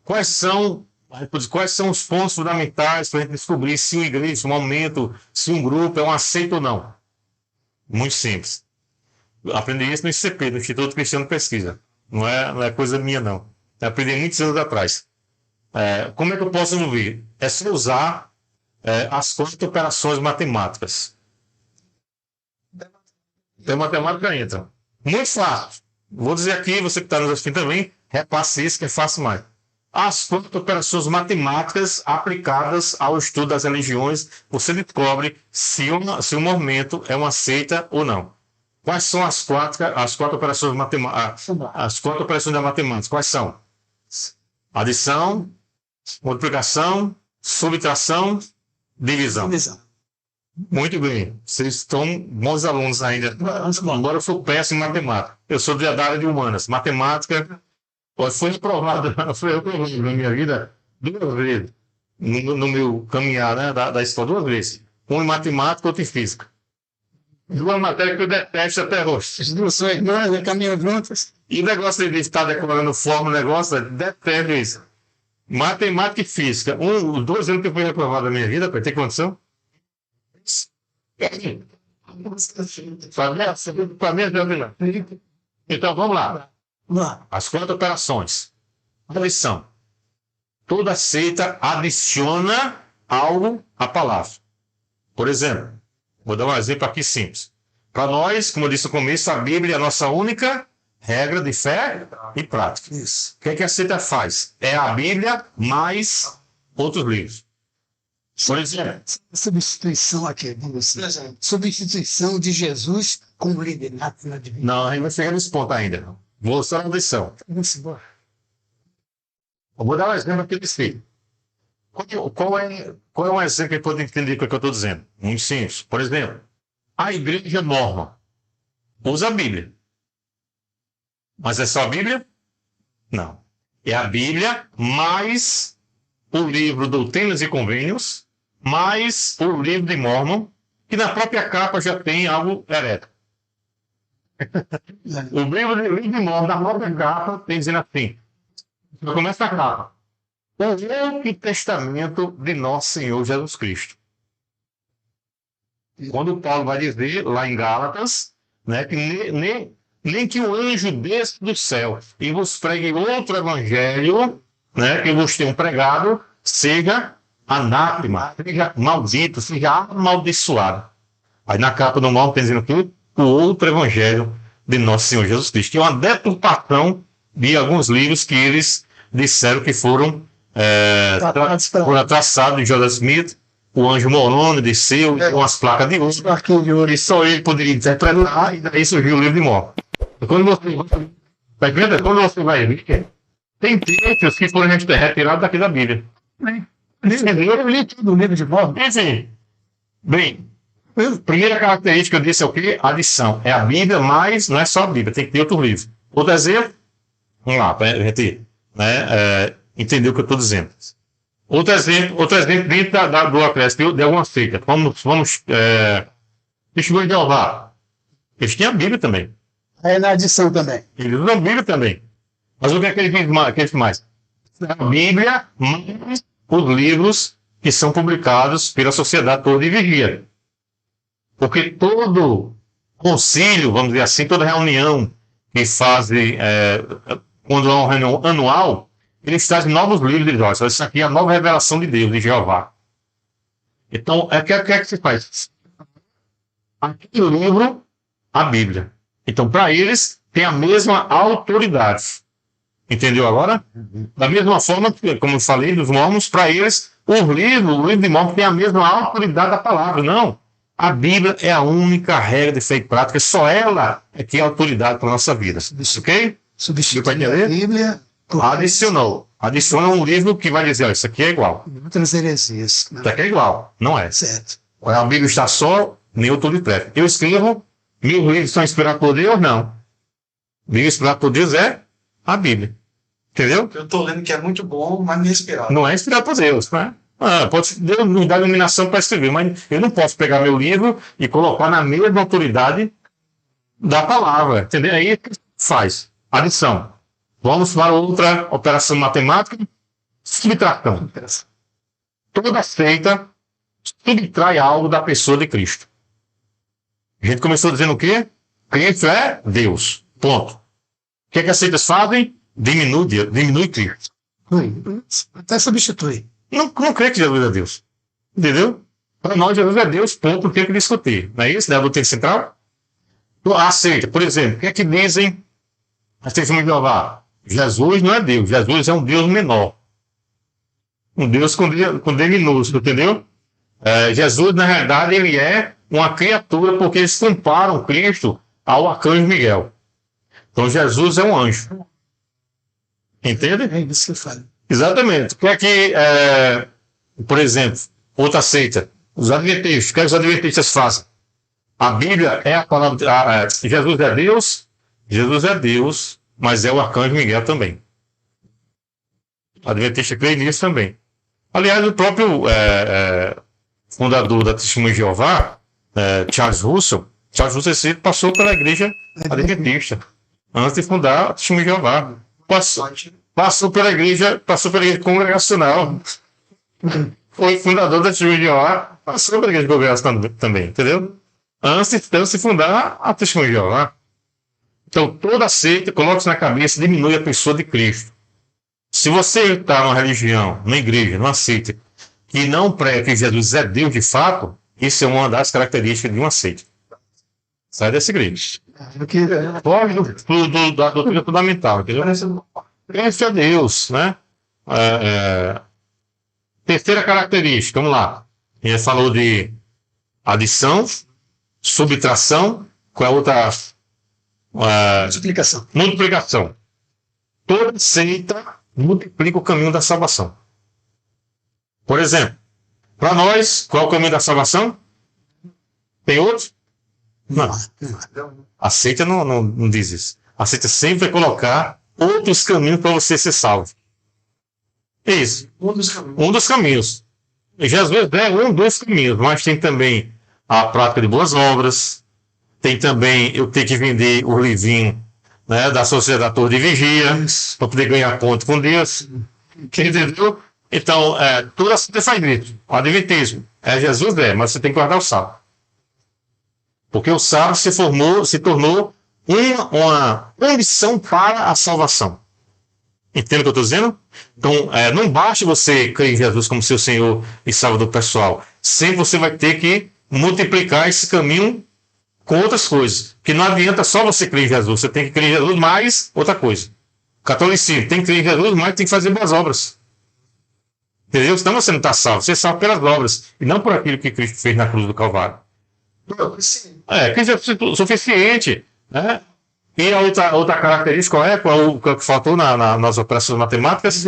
quais são os pontos fundamentais para a gente descobrir se uma igreja, se um momento, se um grupo é uma seita ou não? Muito simples. Aprendi isso no ICP, no Instituto Cristiano de Pesquisa. Não é coisa minha, não. Eu aprendi muitos anos atrás. Como é que eu posso ouvir? É só usar as 4 operações matemáticas. Então, matemática entra. Muito fácil. Vou dizer aqui, você que está nos assistindo também, repasse isso que é fácil mais. As 4 operações matemáticas aplicadas ao estudo das religiões, você descobre se um movimento é uma seita ou não. Quais são as 4 operações matemáticas? As 4 operações da matemática, quais são? Adição, multiplicação, subtração, divisão. Muito bem. Vocês estão bons alunos ainda. Embora eu sou péssimo em matemática. Eu sou da área de humanas. Matemática foi reprovada na minha vida 2 vezes. No meu caminhar, né, da escola, 2 vezes. Um em matemática, outro em física. 2 matérias que eu detesto até hoje. As 2 são irmãs, caminham juntas. E o negócio de estar decorando forma, negócio, detesto isso. Matemática e física. Os 2 anos que eu fui reprovado na minha vida, tem condição? Para mim, então, vamos lá. As 4 operações. Adição. Toda seita adiciona algo à palavra. Por exemplo, vou dar um exemplo aqui simples. Para nós, como eu disse no começo, a Bíblia é a nossa única regra de fé e prática. Isso. O que é que a seita faz? É a Bíblia mais outros livros. Por exemplo, Substituição aqui, substituição de Jesus como liderato na divindade. Não, a gente vai chegar nesse ponto ainda. Vou só na lição. Eu vou dar um exemplo aqui desse filho. Qual é um exemplo que ele pode entender o que eu estou dizendo? Muito simples. Por exemplo, a igreja norma usa a Bíblia. Mas é só a Bíblia? Não. É a Bíblia mais o livro Doutrinas e Convênios, mais o livro de Mormon, que na própria capa já tem algo herético. O livro de Mormon, na própria capa, tem dizendo assim, começa a capa. O Novo Testamento de Nosso Senhor Jesus Cristo. Quando Paulo vai dizer, lá em Gálatas, né, que nem que o anjo desça do céu e vos pregue outro evangelho, né, que vos tenham pregado, seja anátema, seja maldito, seja amaldiçoado. Aí na capa do mal tem dizendo que o outro evangelho de Nosso Senhor Jesus Cristo, que é uma deturpação de alguns livros que eles disseram que foram traçados de Joseph Smith, o anjo Moroni desceu com as placas de ouro, e só ele poderia interpretar, e daí surgiu o livro de Mormon. Quando você vai ver, tem textos que foram retirados daqui da Bíblia. Eu li tudo o livro de Mormon. Enfim, bem, primeira característica eu disse é o quê? Adição. É a Bíblia, mas não é só a Bíblia, tem que ter outro livro. Outro exemplo, vamos lá, para a gente entender o que eu estou dizendo. Outro exemplo dentro do acréscimo de alguma seita. Vamos Testemunho de Jeová. Eles tinham a Bíblia também. É na adição também. Eles usam a Bíblia também. Mas o que é que eles mais? A Bíblia mais os livros que são publicados pela Sociedade Toda de Vigia. Porque todo concílio, vamos dizer assim, toda reunião que fazem, quando é uma reunião anual, eles trazem novos livros de Deus. Isso aqui é a nova revelação de Deus, de Jeová. Então, o que é que se faz? Aquele livro, a Bíblia. Então, para eles, tem a mesma autoridade. Entendeu agora? Da mesma forma, como eu falei, dos mormons, para eles, o livro de Mormon tem a mesma autoridade da palavra. Não. A Bíblia é a única regra de fé e prática. Só ela é que é autoridade para a nossa vida. Ok? Substitui a Bíblia. Adicionou. Adiciona um livro que vai dizer, isso aqui é igual. Outras heresias. Isso aqui é igual. Não é. Certo. A Bíblia está só, nem eu estou de pré. Eu escrevo, meus livros são inspirados por Deus? Não. Livro inspirado por Deus é a Bíblia. Entendeu? Eu estou lendo que é muito bom, mas não é inspirado. Não é inspirado por Deus, né? Deus me dá iluminação para escrever, mas eu não posso pegar meu livro e colocar na mesma autoridade da palavra. Entendeu? Aí faz. Adição. Vamos para outra operação matemática. Subtração. Toda seita subtrai algo da pessoa de Cristo. A gente começou dizendo o quê? Cristo é Deus. Ponto. O que as seitas fazem? Diminui Cristo. Até substitui. Não crê que Jesus é Deus. Entendeu? Para nós, Jesus é Deus, ponto, não tem que discutir. Não é isso? Não é a doutrina central? A seita, por exemplo, o que é que dizem as testemunhas de Jeová? Jesus não é Deus. Jesus é um Deus menor. Um Deus com D minúsculo, entendeu? Jesus, na realidade, ele é uma criatura, porque eles comparam Cristo ao arcanjo Miguel. Então, Jesus é um anjo. Entende? É isso que eu falo. Exatamente. O que é que, por exemplo, outra seita, os adventistas, o que é que os adventistas fazem? A Bíblia é a palavra. Jesus é Deus, mas é o arcanjo Miguel também. O adventista crê nisso também. Aliás, o próprio fundador da Testemunha de Jeová, Charles Russell esse passou pela igreja adventista, antes de fundar a Testemunha de Jeová. Passou pela igreja congregacional. Foi fundador da Testemunha de Jeová, passou pela igreja congregacional também, entendeu? Antes de fundar a Testemunha de Jeová. Então, toda seita, coloque-se na cabeça, diminui a pessoa de Cristo. Se você está numa religião, numa igreja, numa seita, que não prega que Jesus é Deus de fato, isso é uma das características de uma seita. Sai dessa igreja. Foge da doutrina fundamental, entendeu? Crença a Deus, né? Terceira característica, vamos lá. A gente falou de adição, subtração, qual é a outra? Multiplicação. Toda seita multiplica o caminho da salvação. Por exemplo, para nós, qual é o caminho da salvação? Tem outro? Não. A seita não diz isso. A seita sempre vai colocar outros caminhos para você ser salvo. É isso. Um dos caminhos. Jesus é um dos caminhos, mas tem também a prática de boas obras. Tem também eu ter que vender o livrinho, né, da Sociedade Torre de Vigia, para poder ganhar ponto com Deus. Entendeu? Então, toda a seita faz isso. O adventismo. Jesus mas você tem que guardar o sábado. Porque o sábado se tornou uma condição para a salvação. Entende o que eu estou dizendo? Então, não basta você crer em Jesus como seu Senhor e Salvador pessoal. Sempre você vai ter que multiplicar esse caminho com outras coisas. Porque não adianta só você crer em Jesus. Você tem que crer em Jesus mais outra coisa. Catolicismo, tem que crer em Jesus, mas tem que fazer boas obras. Entendeu? Senão você não está salvo. Você é salvo pelas obras. E não por aquilo que Cristo fez na cruz do Calvário. Cristo é suficiente. Né? E a outra característica qual é o que faltou nas operações matemáticas?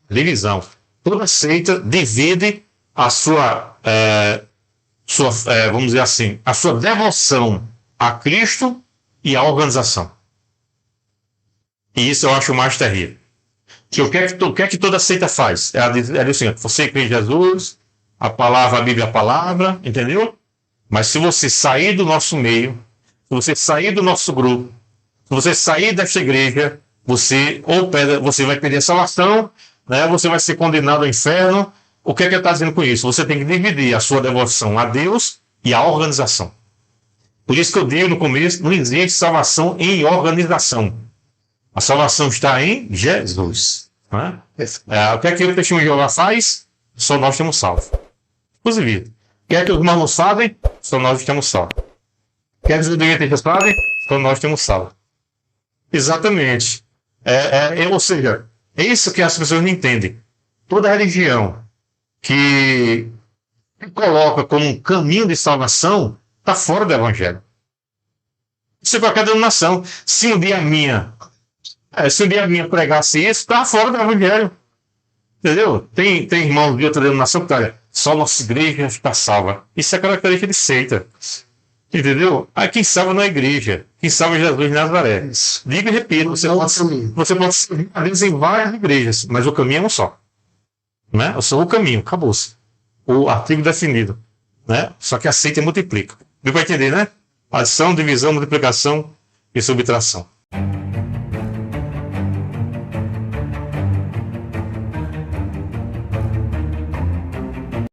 Divisão. Toda seita divide a sua vamos dizer assim, a sua devoção a Cristo e à organização. E isso eu acho o mais terrível. O que é que toda seita faz? Ela diz o seguinte: você crê em Jesus, a Bíblia é a palavra, entendeu? Mas se você sair do nosso meio, se você sair do nosso grupo, se você sair desta igreja, você vai perder a salvação, né? Você vai ser condenado ao inferno. O que ele está dizendo com isso? Você tem que dividir a sua devoção a Deus e à organização. Por isso que eu digo no começo, não existe salvação em organização. A salvação está em Jesus. Né? O que é que o Testemunho de Jeová faz? Só nós temos salvo. Inclusive, o que é que os irmãos fazem? Só nós temos salvo. O que é que os adventistas fazem? Só nós temos salvo. Exatamente. Ou seja, é isso que as pessoas não entendem. Toda religião que coloca como um caminho de salvação está fora do Evangelho. Isso é qualquer denominação. Se um dia a minha pregasse isso, está fora do Evangelho. Entendeu? Tem irmãos de outra denominação que olha, só nossa igreja está salva. Isso é característica de seita. Entendeu? Quem salva não é a igreja. Quem salva é Jesus de Nazaré. Digo e repito, você pode servir a Deus em várias igrejas, mas o caminho é um só. Né? Eu sou o caminho, acabou-se. O artigo definido. Né? Só que a seita multiplica. Deu para entender, né? Adição, divisão, multiplicação e subtração.